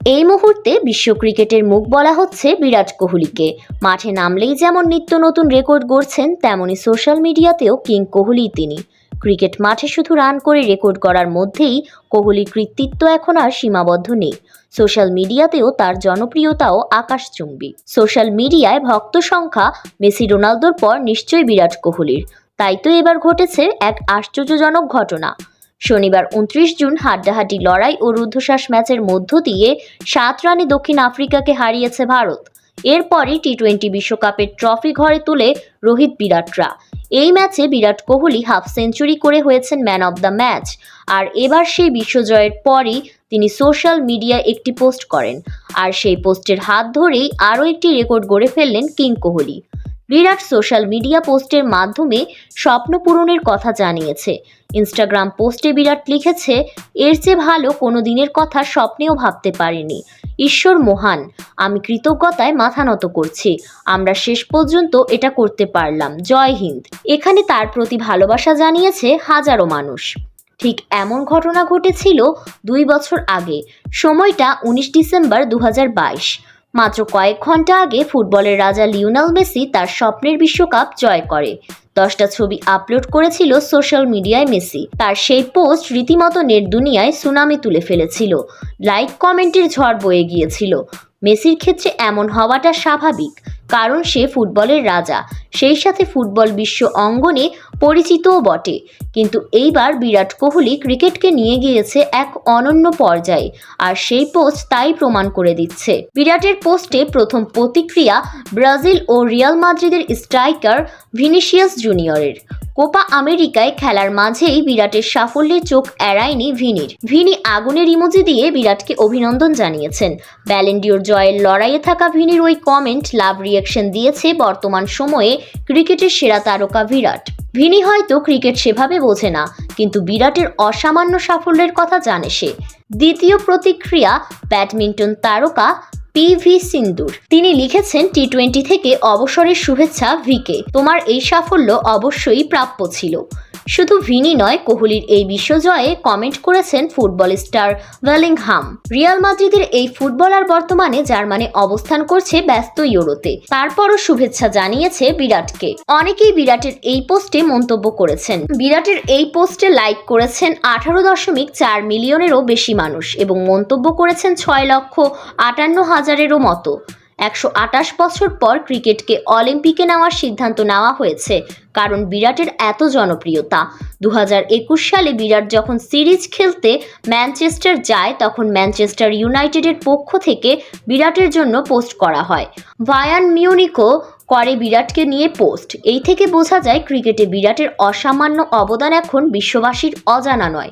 এই মুহূর্তে বিশ্ব ক্রিকেটের মুখ বলা হচ্ছে বিরাট কোহলিকে। মাঠে নামলেই যেমন নিত্য নতুন রেকর্ড গড়ছেন, তেমনি সোশ্যাল মিডিয়াতেও কিং কোহলি তিনি। ক্রিকেট মাঠে শুধু রান করে রেকর্ড করার মধ্যেই কোহলির কৃতিত্ব এখন আর সীমাবদ্ধ নেই। সোশ্যাল মিডিয়াতেও তার জনপ্রিয়তাও আকাশচুম্বী। সোশ্যাল মিডিয়ায় ভক্ত সংখ্যা মেসি রোনালদোর পর নিশ্চয়ই বিরাট কোহলির। তাই তো এবার ঘটেছে এক আশ্চর্যজনক ঘটনা। শনিবার 29 জুন হাড্ডাহাড্ডি লড়াই ও রুদ্ধশ্বাস ম্যাচের মধ্য দিয়ে 7 রানে দক্ষিণ আফ্রিকাকে হারিয়েছে ভারত। এরপরই টি-20 বিশ্বকাপের ট্রফি ঘরে তুলে রোহিত বিরাটরা। এই ম্যাচে বিরাট কোহলি হাফ সেঞ্চুরি করে হয়েছেন ম্যান অব দ্য ম্যাচ। আর এবার সেই বিশ্বজয়ের পরই তিনি সোশ্যাল মিডিয়ায় একটি পোস্ট করেন, আর সেই পোস্টের হাত ধরেই আরও একটি রেকর্ড গড়ে ফেললেন কিং কোহলি। বিরাট সোশ্যাল মিডিয়া পোস্টের মাধ্যমে স্বপ্ন পূরণের কথা জানিয়েছে। ইনস্টাগ্রাম পোস্টে বিরাট লিখেছে, এর চেয়ে ভালো কোনো দিনের কথা স্বপ্নেও ভাবতে পারিনি। ঈশ্বর মহান, আমি কৃতজ্ঞতায় মাথা নত করছি। আমরা শেষ পর্যন্ত এটা করতে পারলাম, জয় হিন্দ। এখানে তার প্রতি ভালোবাসা জানিয়েছে হাজারো মানুষ। ঠিক এমন ঘটনা ঘটেছিল 2 বছর আগে। সময়টা 19 ডিসেম্বর 2022। মাত্র কয়েক ঘন্টা আগে ফুটবলের রাজা লিওনেল মেসি তার স্বপ্নের বিশ্বকাপ জয় করে। 10টা ছবি আপলোড করেছিল সোশ্যাল মিডিয়ায় মেসি। তার সেই পোস্ট রীতিমতো নেট দুনিয়ায় সুনামি তুলে ফেলেছিল। লাইক কমেন্টের ঝড় বয়ে গিয়েছিল। মেসির ক্ষেত্রে এমন হওয়াটা স্বাভাবিক, কারণ সে ফুটবলের রাজা, সেই সাথে ফুটবল বিশ্ব অঙ্গনে পরিচিতও বটে। কিন্তু এইবার বিরাট কোহলি ক্রিকেটকে নিয়ে গিয়েছে এক অনন্য পর্যায়ে, আর সেই পোস্ট তাই প্রমাণ করে দিচ্ছে। বিরাটের পোস্টে প্রথম প্রতিক্রিয়া ব্রাজিল ও রিয়াল মাদ্রিদের স্ট্রাইকার ভিনিসিয়াস জুনিয়রের। কোপা আমেরিকায় খেলার মাঝেই বিরাটের সাফল্যে চোখ এড়ায়নি ভিনি আগুনের ইমোজি দিয়ে বিরাটকে অভিনন্দন জানিয়েছেন। ব্যালন ডিওর জয়ের লড়াইয়ে থাকা ভিনির ওই কমেন্ট লাভ রিয়াকশন দিয়েছে বর্তমান সময়ে ক্রিকেটের সেরা তারকা বিরাট। ভিনি হয়তো ক্রিকেট সেভাবে বোঝে না, কিন্তু বিরাটের অসামান্য সাফল্যের কথা জানে সে। দ্বিতীয় প্রতিক্রিয়া ব্যাডমিন্টন তারকা পি.ভি. সিন্ধুর। তিনি লিখেছেন, টি-20 থেকে অবসরের শুভেচ্ছা ভিকে, তোমার এই সাফল্য অবশ্যই প্রাপ্য ছিল। শুধু ভিনি নয়, কোহলির এই বিশ্বজয়ে কমেন্ট করেছেন ফুটবল স্টার বেলিংহাম। রিয়াল মাদ্রিদের এই ফুটবলার বর্তমানে জার্মানে অবস্থান করছে ব্যস্ত ইউরোতে। তারপরও শুভেচ্ছা জানিয়েছে বিরাটকে। অনেকেই বিরাটের এই পোস্টে মন্তব্য করেছেন। বিরাটের এই পোস্টে লাইক করেছেন 18.4 মিলিয়নেরও বেশি মানুষ এবং মন্তব্য করেছেন 6,58,000-এরও মতো। 128 বছর পর ক্রিকেটকে অলিম্পিকে নেওয়ার সিদ্ধান্ত নেওয়া হয়েছে, কারণ বিরাটের এত জনপ্রিয়তা। 2021 সালে বিরাট যখন সিরিজ খেলতে ম্যানচেস্টার যায়, তখন ম্যানচেস্টার ইউনাইটেডের পক্ষ থেকে বিরাটের জন্য পোস্ট করা হয়। বায়ার্ন মিউনিখও করে বিরাটকে নিয়ে পোস্ট। এই থেকে বোঝা যায় ক্রিকেটে বিরাটের অসামান্য অবদান এখন বিশ্ববাসীর অজানা নয়।